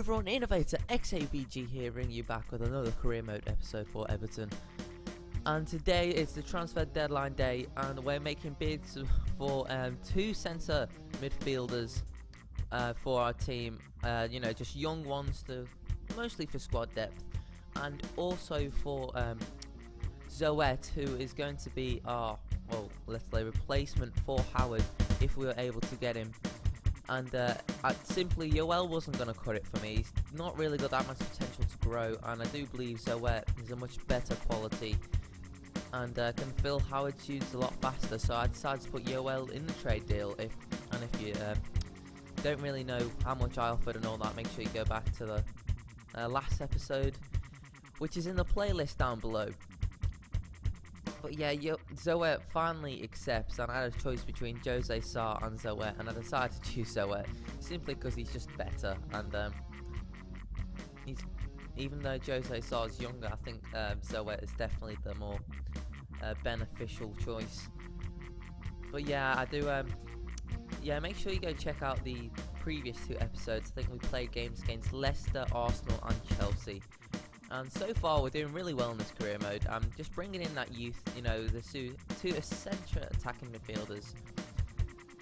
everyone, Innovator XABG here, bringing you back with another career mode episode for Everton. And today is the transfer deadline day, and we're making bids for two centre midfielders for our team. Just young ones, mostly for squad depth, and also for Zoet, who is going to be our, replacement for Howard if we were able to get him. And simply, Yoel wasn't going to cut it for me. He's not really got that much potential to grow, and I do believe Zoet is a much better quality and can fill Howard's shoes a lot faster. So I decided to put Yoel in the trade deal. If you don't really know how much I offered and all that, make sure you go back to the last episode, which is in the playlist down below. But yeah, Zoet finally accepts, and I had a choice between Jose Sarr and Zoet, and I decided to choose Zoet simply because he's just better. And even though Jose Sarr is younger, I think Zoet is definitely the more beneficial choice. But yeah, I do. Make sure you go check out the previous two episodes. I think we played games against Leicester, Arsenal, and Chelsea. And so far, we're doing really well in this career mode. I'm just bringing in that youth, the two essential attacking midfielders,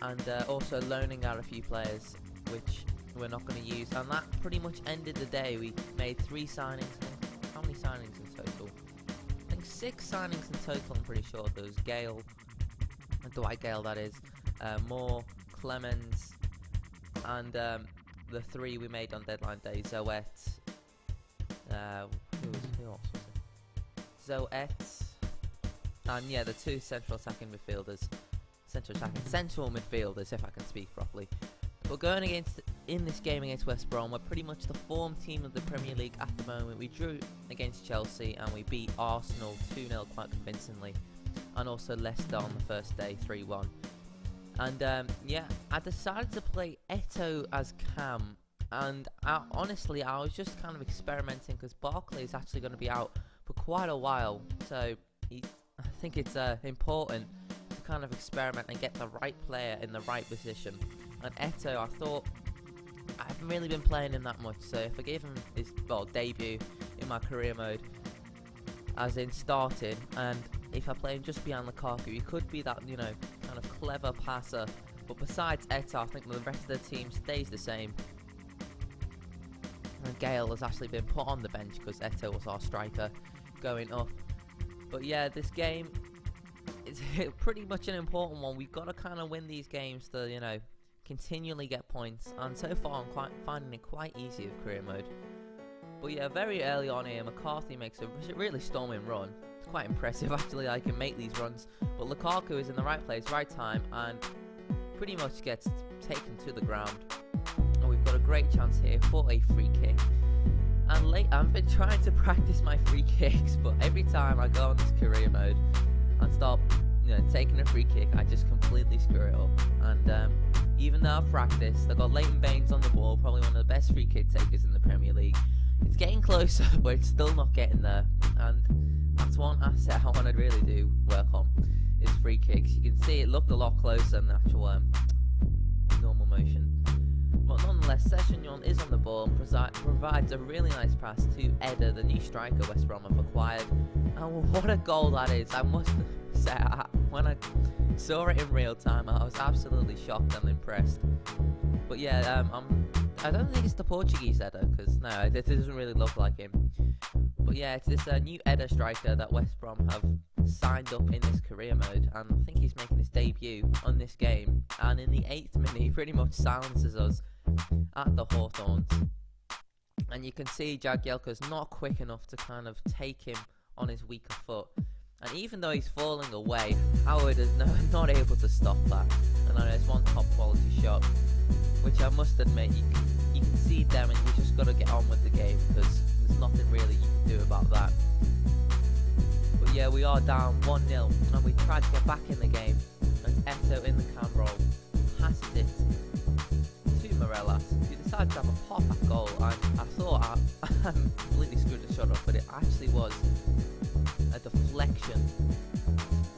and also loaning out a few players, which we're not going to use. And that pretty much ended the day. We made 3 signings. How many signings in total? I think 6 signings in total, I'm pretty sure. There was Gale, Dwight Gale, that is, Moore, Clemens, and the 3 we made on deadline day, Zoet. Who else was it? Zoet, and the 2 central midfielders, if I can speak properly. We're going in this game against West Brom. We're pretty much the form team of the Premier League at the moment. We drew against Chelsea and we beat Arsenal 2-0 quite convincingly, and also Leicester on the first day 3-1. And I decided to play Eto as cam. And honestly, I was just kind of experimenting because Barkley is actually going to be out for quite a while. So I think it's important to kind of experiment and get the right player in the right position. And Eto, I thought, I haven't really been playing him that much. So if I gave him his debut in my career mode, as in starting, and if I play him just behind Lukaku, he could be that, kind of clever passer. But besides Eto, I think the rest of the team stays the same. And Gale has actually been put on the bench because Eto was our striker going up. But yeah, this game is pretty much an important one. We've got to kind of win these games to, continually get points. And so far, I'm finding it quite easy with career mode. But yeah, very early on here, McCarthy makes a really storming run. It's quite impressive, actually, I can make these runs. But Lukaku is in the right place, right time, and pretty much gets taken to the ground. We've got a great chance here for a free kick. And I've been trying to practice my free kicks, but every time I go on this career mode and start taking a free kick, I just completely screw it up. And even though I've practiced, I've got Leighton Baines on the ball, probably one of the best free kick takers in the Premier League. It's getting closer, but it's still not getting there. And that's one asset I want to really do work on, is free kicks. You can see it looked a lot closer than the actual normal motion. But nonetheless, Sessignon is on the ball and provides a really nice pass to Eder, the new striker West Brom have acquired. And what a goal that is. I must say, when I saw it in real time, I was absolutely shocked and impressed. But yeah, I don't think it's the Portuguese Eder, because no, it doesn't really look like him. But yeah, it's this new Eder striker that West Brom have signed up in this career mode, and I think he's making his debut on this game. And in the 8th minute, he pretty much silences us at the Hawthorns. And you can see Jagielka's not quick enough to kind of take him on his weaker foot. And even though he's falling away, Howard is not able to stop that. And I know it's one top quality shot, which I must admit, you can see them, and you just got to get on with the game because there's nothing really you can do about that. But yeah, we are down 1-0, and we tried to get back in the game. And Eto in the cam roll passes it to Morelos, who decided to have a pop-up goal. And I thought I completely screwed the shot up, but it actually was a deflection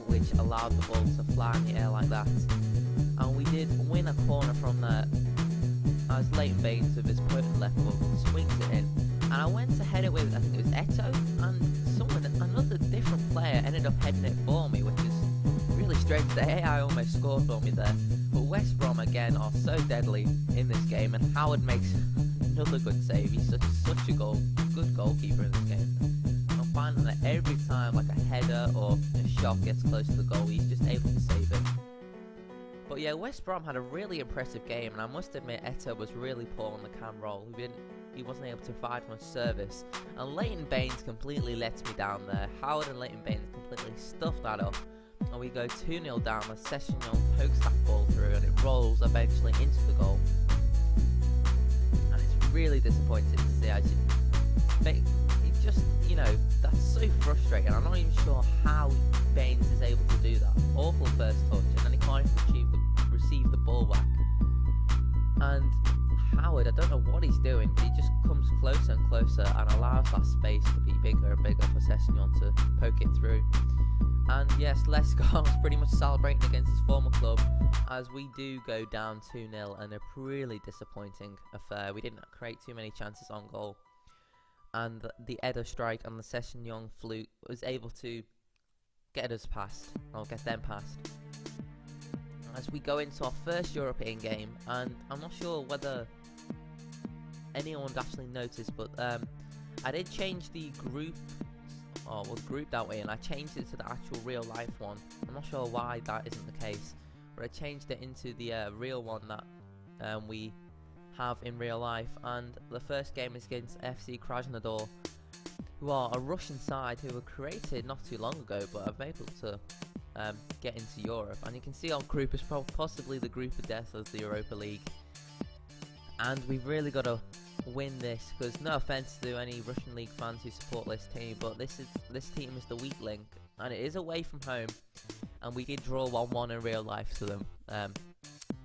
which allowed the ball to fly in the air like that. And we did win a corner from there, as Leighton Baines with his left foot, swings it in, and I went to head it with, I think it was Eto, and another different player ended up heading it for me, which is really strange. The AI almost scored for me there. But West Brom again are so deadly in this game, and Howard makes another good save. He's such a good goalkeeper in this game. I'm finding that every time like a header or a shot gets close to the goal, he's just able to save it. But yeah, West Brom had a really impressive game, and I must admit Eto was really poor on the cam roll. He wasn't able to provide much service, and Leighton Baines completely lets me down there. Howard and Leighton Baines completely stuffed that up, and we go 2-0 down. The Sessignon pokes that ball through, and it rolls eventually into the goal. And it's really disappointing to see. As it just, that's so frustrating. I'm not even sure how Baines is able to do that. Awful first touch, and then he can't even receive the ball back. And Howard, I don't know what he's doing, but he just comes closer and closer and allows that space to be bigger and bigger for Sessignon to poke it through. And yes, Lescar's pretty much celebrating against his former club as we do go down 2-0, and a really disappointing affair. We didn't create too many chances on goal, and the Eder strike and the Sessignon fluke was able to get them past. As we go into our first European game, and I'm not sure whether anyone actually noticed, but I did change the group that way, and I changed it to the actual real life one. I'm not sure why that isn't the case, but I changed it into the real one that we have in real life. And the first game is against FC Krasnodar, who are a Russian side who were created not too long ago, but are able to get into Europe. And you can see our group is possibly the group of death of the Europa League, and we've really got to win this, because no offense to any Russian league fans who support this team, but this team is the weak link, and it is away from home, and we did draw 1-1 in real life to them,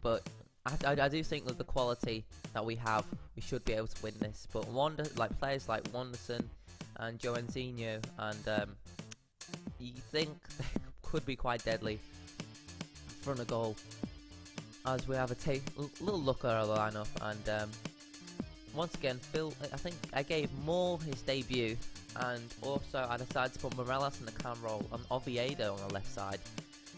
but I do think with the quality that we have, we should be able to win this. But players like Wanderson and Joanzinho, and you think they could be quite deadly in front of goal, as we have a little look at our lineup. And once again, I think I gave Moore his debut, and also I decided to put Morelos in the cam role and Oviedo on the left side,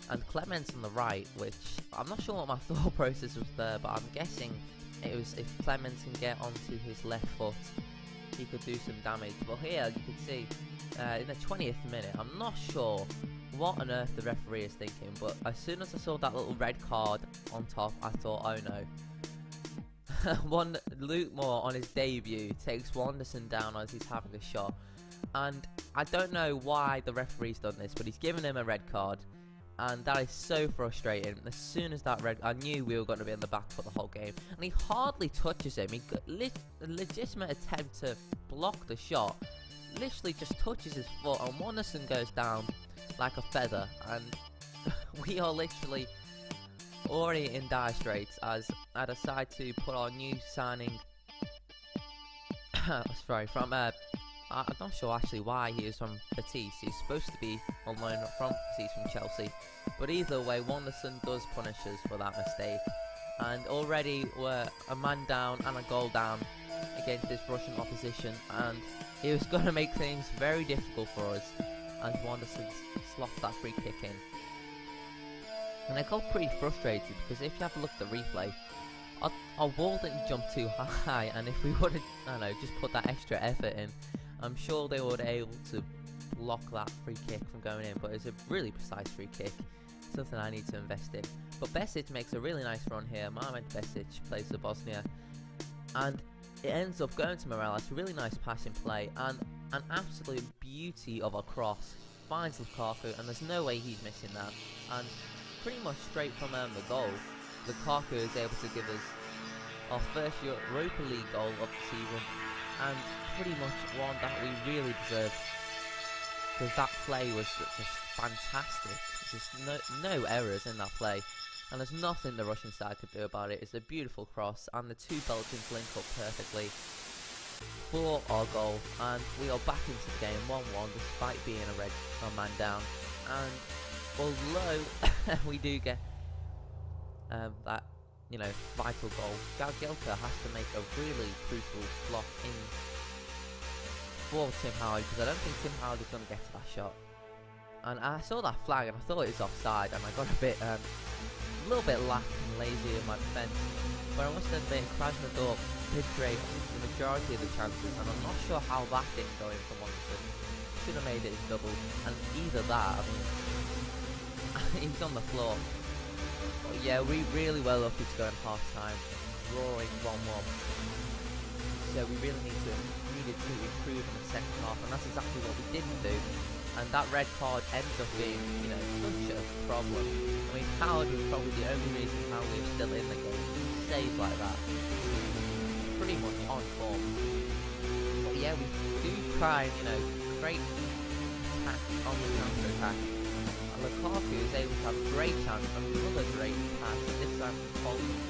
and Clements on the right, which I'm not sure what my thought process was there, but I'm guessing it was if Clements can get onto his left foot, he could do some damage. But here you can see in the 20th minute, I'm not sure what on earth the referee is thinking, but as soon as I saw that little red card on top, I thought, oh no. Luke Moore on his debut takes Wanderson down as he's having a shot, and I don't know why the referee's done this, but he's given him a red card, and that is so frustrating. As soon as that I knew we were going to be in the back for the whole game, and he hardly touches him. He got a legitimate attempt to block the shot, literally just touches his foot, and Wanderson goes down like a feather, and we are literally already in dire straits as I decide to put our new signing sorry, from I'm not sure actually why he is from Betis. He's supposed to be on loan from Betis from Chelsea, but either way, Wanderson does punish us for that mistake, and already we're a man down and a goal down against this Russian opposition, and it was going to make things very difficult for us as Wanderson sloughed that free kick in. And I got pretty frustrated, because if you have a look at the replay, our wall didn't jump too high, and if we would have, I don't know, just put that extra effort in, I'm sure they would have able to block that free kick from going in. But it's a really precise free kick, something I need to invest in. But Besic makes a really nice run here. Mehmet Besic plays for Bosnia, and it ends up going to Morelos. A really nice passing play, and an absolute beauty of a cross finds Lukaku, and there's no way he's missing that. And pretty much straight from the goal, Lukaku is able to give us our first Europa League goal of the season, and pretty much one that we really deserved, because that play was just fantastic. Just no errors in that play, and there's nothing the Russian side could do about it. It's a beautiful cross, and the two Belgians link up perfectly for our goal, and we are back into the game 1-1 despite being a man down. And although we do get that vital goal. Jagielka has to make a really crucial block in for Tim Howard, because I don't think Tim Howard is going to get to that shot. And I saw that flag and I thought it was offside, and I got a little bit lax and lazy in my defence. But I must admit, Krasnodar did create the majority of the chances, and I'm not sure how that didn't go in from Anderson. Should have made it his double, and either that, I mean, he's on the floor. But yeah, we really were lucky to go in half time, drawing 1-1. So we really needed to improve in the second half, and that's exactly what we didn't do. And that red card ended up being, such a problem. I mean, Howard was probably the only reason how we were still in the game. Saves like that, pretty much on form. But yeah, we do try and, great attack on the counter attack. And Lukaku is able to have a great chance, another great pass, this time from Coleman.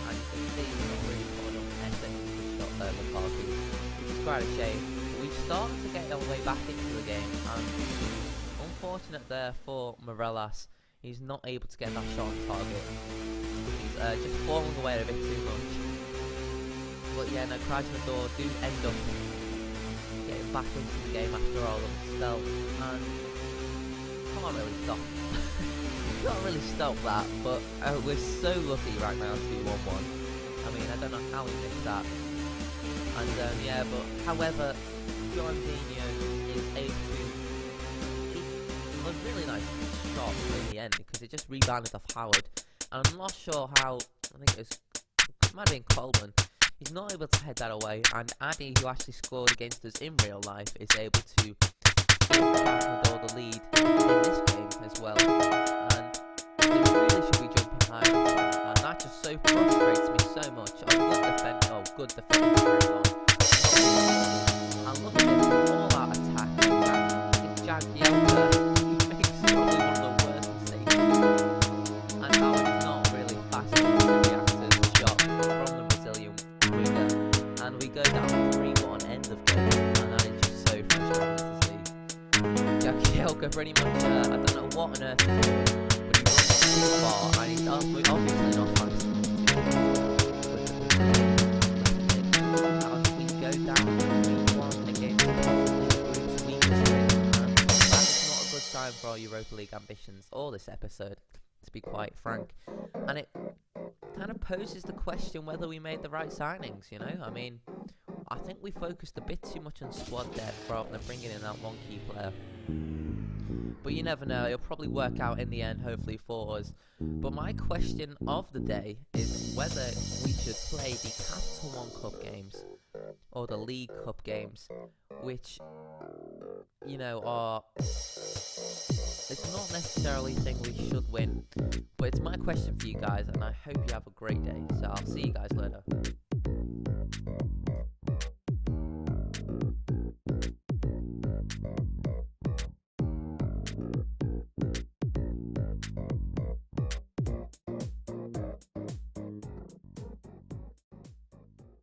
And you can see he's not really putting up effort into the shot there, Lukaku, which is quite a shame. We've started to get our way back into the game, and unfortunate there for Morelos. He's not able to get that shot on target. He's just falling away a bit too much. But yeah, no, Krasnodar do end up getting back into the game after all of the spell, and can't really stop. Can't really stop that, but we're so lucky right now to be 1-1. I mean, I don't know how we missed that. And yeah, but however, Fiorentina is able to hit a really nice shot in the end, because it just rebounded off Howard. And I'm not sure how, I think it might have been Coleman. He's not able to head that away, and Addy, who actually scored against us in real life, is able to give Krasnodar the lead in this game as well. And they really should be jumping higher, and that just so frustrates me so much. Good defending carries on. And look at this all-out attack. It's Jagielka. He makes probably one of the worst mistakes. And Howard is not really fast enough to react to the shot from the Brazilian winger. And we go down 3-1 end of game. And that is just so frustrating to see. Jagielka pretty much, I don't know what on earth he's doing, but he runs too far, and he's obviously not fast enough down 3-1 against the group's weakest team, and that is not a good sign for our Europa League ambitions or this episode, to be quite frank. And it kind of poses the question whether we made the right signings. I mean, I think we focused a bit too much on squad depth rather than bringing in that one key player. But you never know, it'll probably work out in the end, hopefully for us. But my question of the day is whether we should play the Capital One Cup games or the League Cup games, which, are, it's not necessarily a thing we should win, but it's my question for you guys, and I hope you have a great day. So I'll see you guys later.